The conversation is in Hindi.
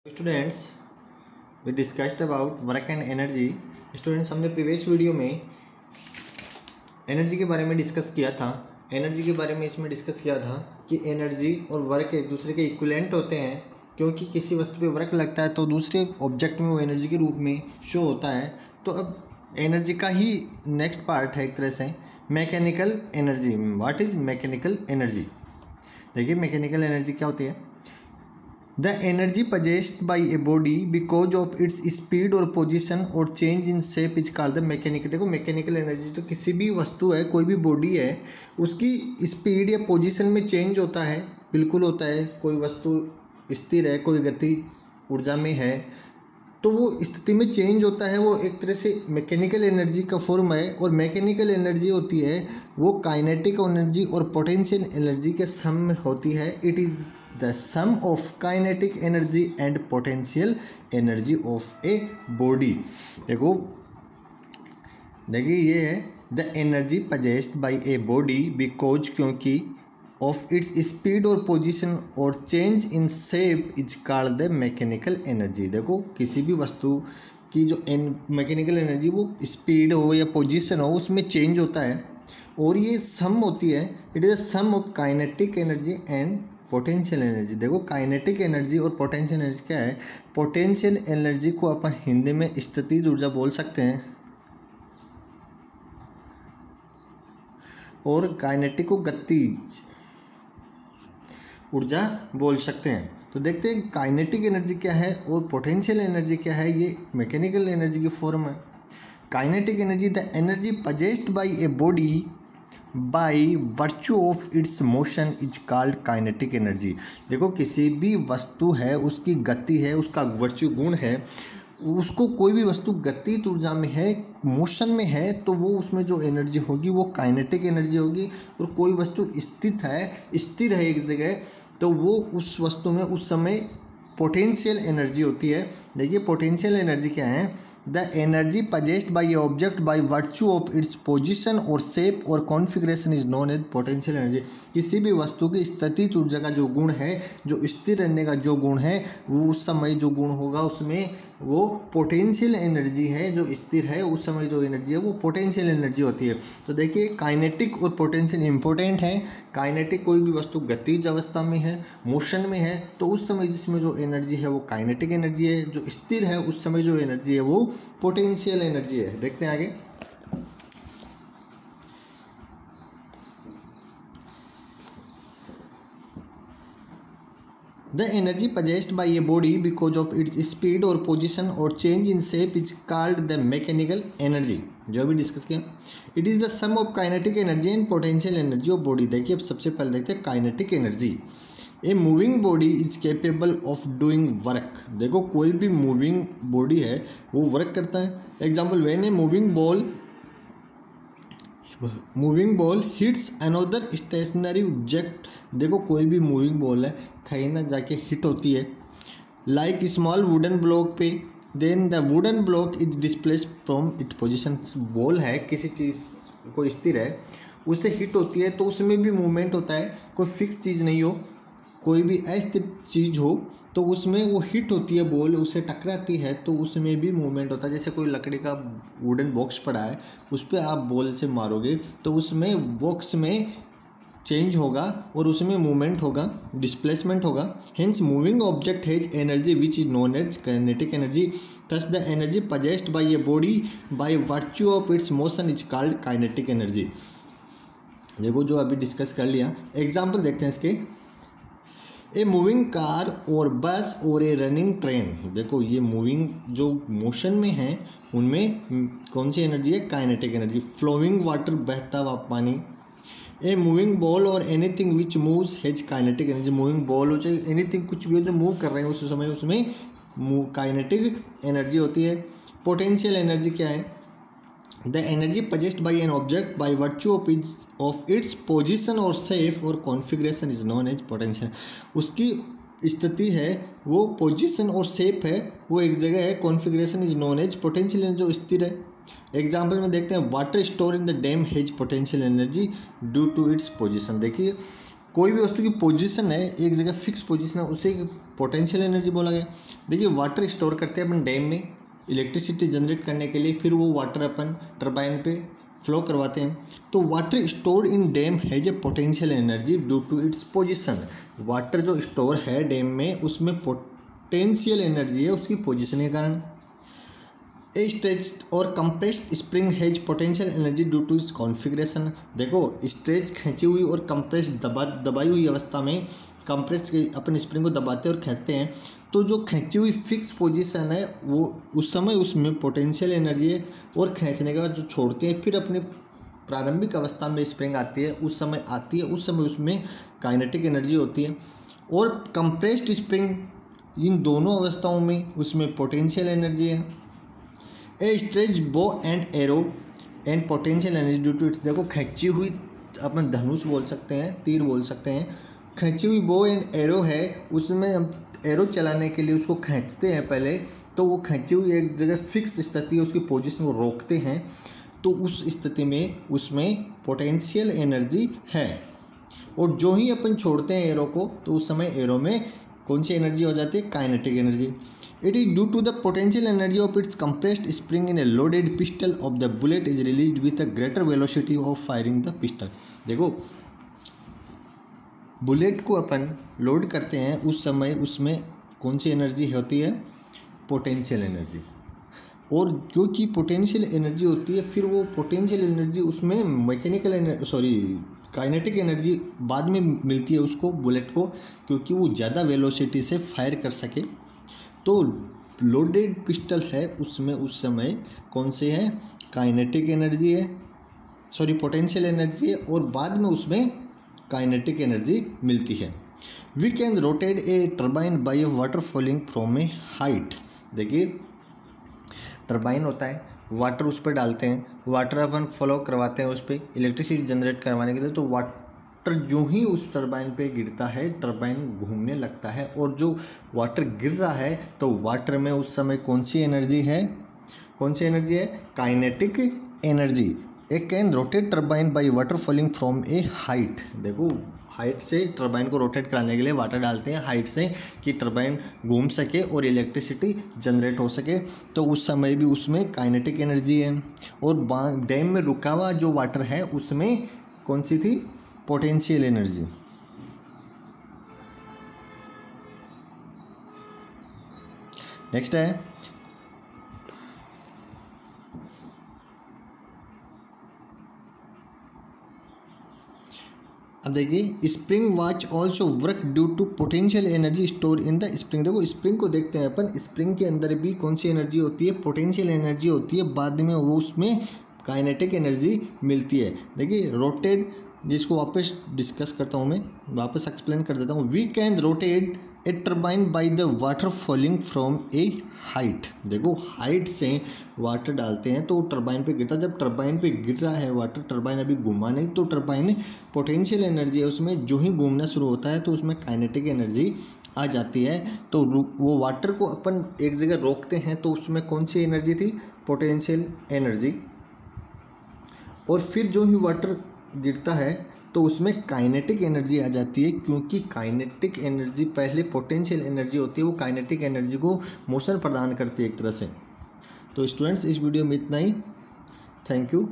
Students we discussed about work and energy. Students, हमने प्रीवियस वीडियो में एनर्जी के बारे में डिस्कस किया था। एनर्जी के बारे में इसमें डिस्कस किया था कि एनर्जी और वर्क एक दूसरे के इक्विवेलेंट होते हैं, क्योंकि किसी वस्तु पे वर्क लगता है तो दूसरे ऑब्जेक्ट में वो एनर्जी के रूप में शो होता है। तो अब एनर्जी का ही नेक्स्ट पार्ट है एक तरह से mechanical energy. What is mechanical energy? देखिए, मैकेनिकल एनर्जी क्या होती है? The energy possessed by a body because of its speed or position or change in shape is called the mechanical। देखो, मैकेनिकल एनर्जी तो किसी भी वस्तु है, कोई भी बॉडी है, उसकी स्पीड या पोजीशन में चेंज होता है, बिल्कुल होता है। कोई वस्तु स्थिर है, कोई गति ऊर्जा में है, तो वो स्थिति में चेंज होता है, वो एक तरह से मैकेनिकल एनर्जी का फॉर्म है। और मैकेनिकल एनर्जी होती है वो काइनेटिक एनर्जी और पोटेंशियल एनर्जी के सम में होती है। It is the sum of kinetic energy and potential energy of a body. देखिए ये है the energy possessed by a body because, क्योंकि ऑफ इट्स स्पीड और पोजीशन और change in shape is called the mechanical energy. देखो, किसी भी वस्तु की जो मैकेनिकल एनर्जी वो स्पीड हो या पोजीशन हो, उसमें चेंज होता है और ये सम होती है। It is the sum of kinetic energy and potential energy. देखो, काइनेटिक एनर्जी और पोटेंशियल एनर्जी क्या है? पोटेंशियल एनर्जी को अपन हिंदी में स्थितिज ऊर्जा बोल सकते हैं और काइनेटिक को गतिज ऊर्जा बोल सकते हैं। तो देखते हैं काइनेटिक एनर्जी क्या है और पोटेंशियल एनर्जी क्या है। ये मैकेनिकल एनर्जी की फॉर्म है। Kinetic energy the energy possessed by a body by virtue of its motion is called kinetic energy. देखो, किसी भी वस्तु है, उसकी गति है, उसका वर्च्यू गुण है, उसको कोई भी वस्तु गति ऊर्जा में है, मोशन में है, तो वो उसमें जो एनर्जी होगी वो काइनेटिक एनर्जी होगी। और कोई वस्तु स्थिर है एक जगह, तो वो उस वस्तु में उस समय पोटेंशियल एनर्जी होती है। देखिए, पोटेंशियल एनर्जी क्या है? The energy possessed by a object by virtue of its position और शेप और configuration is known as potential energy. किसी भी वस्तु की स्थिति ऊर्जा का जो गुण है, जो स्थिर रहने का जो गुण है, वो उस समय जो गुण होगा उसमें वो पोटेंशियल एनर्जी है। जो स्थिर है उस समय जो एनर्जी है वो पोटेंशियल एनर्जी होती है। तो देखिए, काइनेटिक और पोटेंशियल इंपॉर्टेंट है। काइनेटिक कोई भी वस्तु गतिज अवस्था में है, मोशन में है, तो उस समय जिसमें जो एनर्जी है वो काइनेटिक एनर्जी है। जो स्थिर है उस समय जो एनर्जी है वो पोटेंशियल एनर्जी है। देखते हैं आगे। The energy possessed by a body because of its speed और पोजीशन और change in shape is called the mechanical energy. जो अभी डिस्कस किया, it is the sum of kinetic energy and potential energy of body. देखिए, अब सबसे पहले देखते हैं kinetic energy. A moving body is capable of doing work. देखो, कोई भी मूविंग बॉडी है वो वर्क करता है। Example, when a moving ball hits another stationary object. देखो, कोई भी मूविंग बॉल है, कहीं ना जाके हिट होती है, लाइक स्मॉल वुडन ब्लॉक पे, then the wooden block is displace from it position. Ball है, किसी चीज़ को स्थिर है, उससे हिट होती है तो उसमें भी मूवमेंट होता है। कोई फिक्स चीज़ नहीं हो, कोई भी अस्थिर चीज़ हो तो उसमें वो हिट होती है, बॉल उससे टकराती है तो उसमें भी मूवमेंट होता है। जैसे कोई लकड़ी का वुडन बॉक्स पड़ा है, उस पर आप बॉल से मारोगे तो उसमें बॉक्स में चेंज होगा और उसमें मूवमेंट होगा, डिस्प्लेसमेंट होगा। Hence moving object has energy which is known as kinetic energy. Thus the energy possessed by a body by virtue of its motion is called kinetic energy. देखो, जो अभी डिस्कस कर लिया, एग्जाम्पल देखते हैं इसके। ए मूविंग कार और बस और ए रनिंग ट्रेन। देखो, ये मूविंग जो मोशन में है उनमें कौन सी एनर्जी है? Kinetic energy. फ्लोइंग वाटर, बहता हुआ पानी। ए मूविंग बॉल और anything which moves has kinetic energy. Moving ball हो चाहे एनीथिंग, कुछ भी हो जो मूव कर रहे हैं उस समय उसमें काइनेटिक एनर्जी होती है। पोटेंशियल एनर्जी क्या है? The energy possessed by an object by virtue of its position और शेप और configuration is known as potential. उसकी स्थिति है, वो पोजीशन और शेप है, वो एक जगह है, configuration is known as potential energy, जो स्थिर है। एग्जाम्पल में देखते हैं, water store in the dam has potential energy due to its position. देखिए, कोई भी वस्तु की पोजीशन है, एक जगह फिक्स पोजीशन है, उसे पोटेंशियल एनर्जी बोला गया। देखिए वाटर स्टोर करते हैं अपन डैम में इलेक्ट्रिसिटी जनरेट करने के लिए, फिर वो वाटर अपन टरबाइन पे फ्लो करवाते हैं। तो water store in dam has a potential energy due to its position. Water जो स्टोर है डैम में उसमें पोटेंशियल एनर्जी है उसकी पोजीशन के कारण। ए स्ट्रेच और compressed spring has potential energy due to its configuration. देखो स्ट्रेच खींची हुई और कंप्रेस्ड दबाई हुई अवस्था में कंप्रेस अपन स्प्रिंग को दबाते और खींचते हैं, तो जो खींची हुई फिक्स पोजीशन है वो उस समय उसमें पोटेंशियल एनर्जी है, और खींचने के बाद जो छोड़ते हैं फिर अपने प्रारंभिक अवस्था में स्प्रिंग आती है उस समय उसमें काइनेटिक एनर्जी होती है। और कंप्रेस्ड स्प्रिंग इन दोनों अवस्थाओं में उसमें पोटेंशियल एनर्जी है। A stretch bow and arrow and potential energy due to its. देखो खींची हुई अपन धनुष बोल सकते हैं, तीर बोल सकते हैं, खींची हुई बो एंड एरो है, उसमें हम एरो चलाने के लिए उसको खींचते हैं पहले, तो वो खींची हुई एक जगह फिक्स स्थिति है उसकी पोजीशन को रोकते हैं, तो उस स्थिति में उसमें पोटेंशियल एनर्जी है। और जो ही अपन छोड़ते हैं एरो को तो उस समय एरो में कौन सी एनर्जी हो जाती है, kinetic energy. It is due to the potential energy of its compressed spring in a loaded pistol of the bullet is released with a greater velocity of firing the pistol. देखो बुलेट को अपन लोड करते हैं उस समय उसमें कौन सी एनर्जी होती है, पोटेंशियल एनर्जी। और जो कि पोटेंशियल एनर्जी होती है फिर वो पोटेंशियल एनर्जी उसमें काइनेटिक एनर्जी बाद में मिलती है उसको बुलेट को, क्योंकि वो ज़्यादा वेलोसिटी से फायर कर सके। तो लोडेड पिस्टल है उसमें उस समय कौन से है, काइनेटिक एनर्जी है, पोटेंशियल एनर्जी है, और बाद में उसमें काइनेटिक एनर्जी मिलती है। We can rotate a turbine by water falling from a height. देखिए टर्बाइन होता है, वाटर उस पर डालते हैं, वाटर अपन फॉलो करवाते हैं उस पर इलेक्ट्रिसिटी जनरेट करवाने के लिए, तो वाटर जो ही उस टर्बाइन पे गिरता है टर्बाइन घूमने लगता है, और जो वाटर गिर रहा है तो वाटर में उस समय कौन सी एनर्जी है, kinetic energy. A can rotate turbine by water falling from a height. देखो हाइट से टर्बाइन को रोटेट कराने के लिए वाटर डालते हैं हाइट से कि टर्बाइन घूम सके और इलेक्ट्रिसिटी जनरेट हो सके, तो उस समय भी उसमें काइनेटिक एनर्जी है। और डैम में रुका हुआ जो वाटर है उसमें कौन सी थी, पोटेंशियल एनर्जी। नेक्स्ट है अब देखिए spring watch also work due to potential energy store in the spring. देखो स्प्रिंग को देखते हैं अपन, स्प्रिंग के अंदर भी कौन सी एनर्जी होती है, पोटेंशियल एनर्जी होती है, बाद में वो उसमें काइनेटिक एनर्जी मिलती है। देखिए रोटेट, जिसको वापस डिस्कस करता हूँ मैं, वापस एक्सप्लेन कर देता हूँ। We can rotate a turbine by the water falling from a height. देखो हाइट से वाटर डालते हैं तो टर्बाइन पे गिरता है, जब टर्बाइन पे गिर रहा है वाटर, टर्बाइन अभी घूमा नहीं, तो टर्बाइन पोटेंशियल एनर्जी है उसमें, जो ही घूमना शुरू होता है तो उसमें काइनेटिक एनर्जी आ जाती है। तो वो वाटर को अपन एक जगह रोकते हैं तो उसमें कौन सी एनर्जी थी, पोटेंशियल एनर्जी। और फिर जो ही वाटर गिरता है तो उसमें काइनेटिक एनर्जी आ जाती है, क्योंकि काइनेटिक एनर्जी पहले पोटेंशियल एनर्जी होती है, वो काइनेटिक एनर्जी को मोशन प्रदान करती है एक तरह से। तो स्टूडेंट्स इस वीडियो में इतना ही, थैंक यू।